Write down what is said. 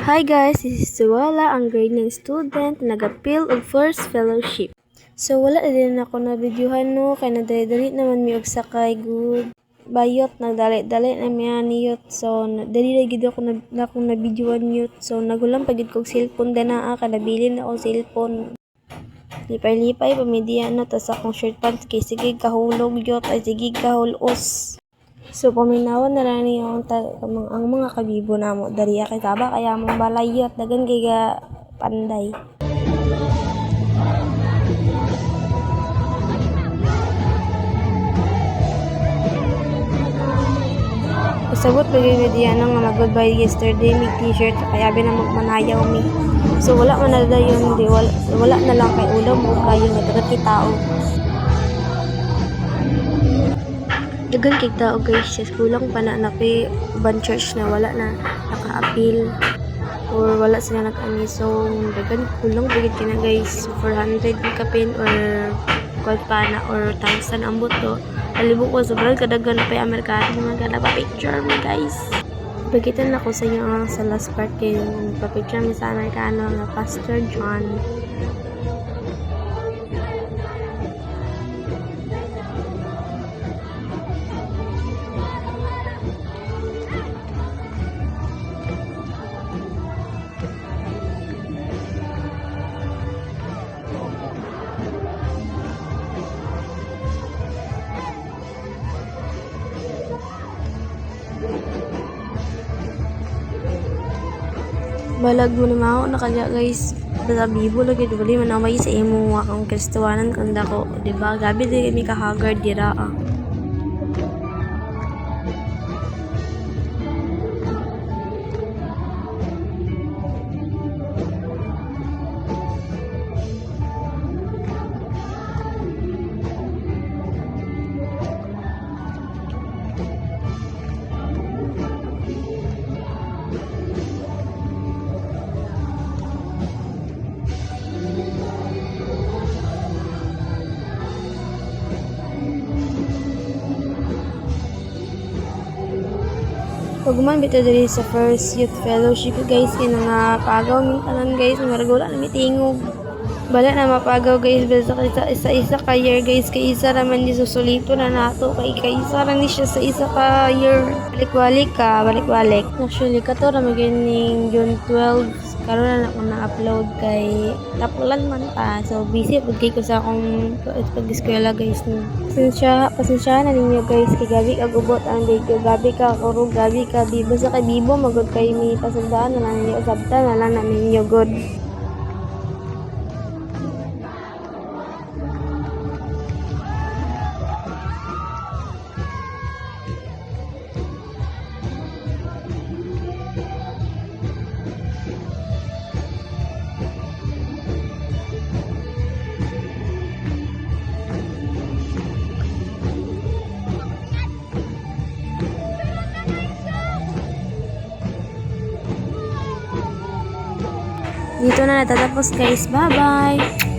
Hi guys, this is Suwala, ang grade 9 student na nag-appeal og first fellowship. So wala na din ako na videohan no, kay nadali-dali naman mi og sakay good bayot, nagdali-dali na miya niyot. So dali na gid ako na akong na videohan niyot. So nagulang pagid kog cellphone dinaa kay nabili na akong cellphone. Lipay-lipay pamidiya no, tas akong shirt pants kay sige kahulog yot ay sige kahulos. So, paminawan na lang niyo ang mga kabibo na mo. Dariya kay taba, kaya mong balayot. Dagan kay ga panday. Pasabot bagay na diyan nga mag-goodbye yesterday, may t-shirt, kaya na magmanayaw mi. So, wala man na yun, wala na lang kay ulam o kayo nga dagat kitao. Dagan kay tao guys, just kulang pa na napi ban church na wala na naka-appeal or wala sila nag-ani. So dagan kulang bigit kina guys, 400 kapin or call pa na or 1,000 ang boto. Alibo ko sobrang kadagan na pa Amerikano mga gana pa picture mo guys. Bagitan ako sa inyo ang sa last part kay pa-picture mi sa Amerikano nga Pastor John. Balag mo naman ako nakagya guys, basta bibo lagi duli manamay sa imo akong kristuwanan kanda ko, diba? Gabi di kami kahagard dira ah. Pagman bitaw diri sa first youth fellowship guys, kay nga pagaw mi tanan guys, nga wala na mitingog. Bala na mapagaw guys, basta isa ka year guys, kay isa raman ni susulito na nato, kay isa ra ni siya sa isa ka year. Balik-balik. Actually kato ra maganing June 12 karon na ako na-upload kay tapulan man ta. So busy pud kay ko sa akong pag-eskwela guys. Pasensya na ninyo guys, kay gabi ka gubot ang video, gabi ka kurog, gabi ka bibo sa kay bibo magod kay mi pasagdaan na lang ninyo, sabta na lang na ninyo good. Dito na natatapos guys. Bye-bye!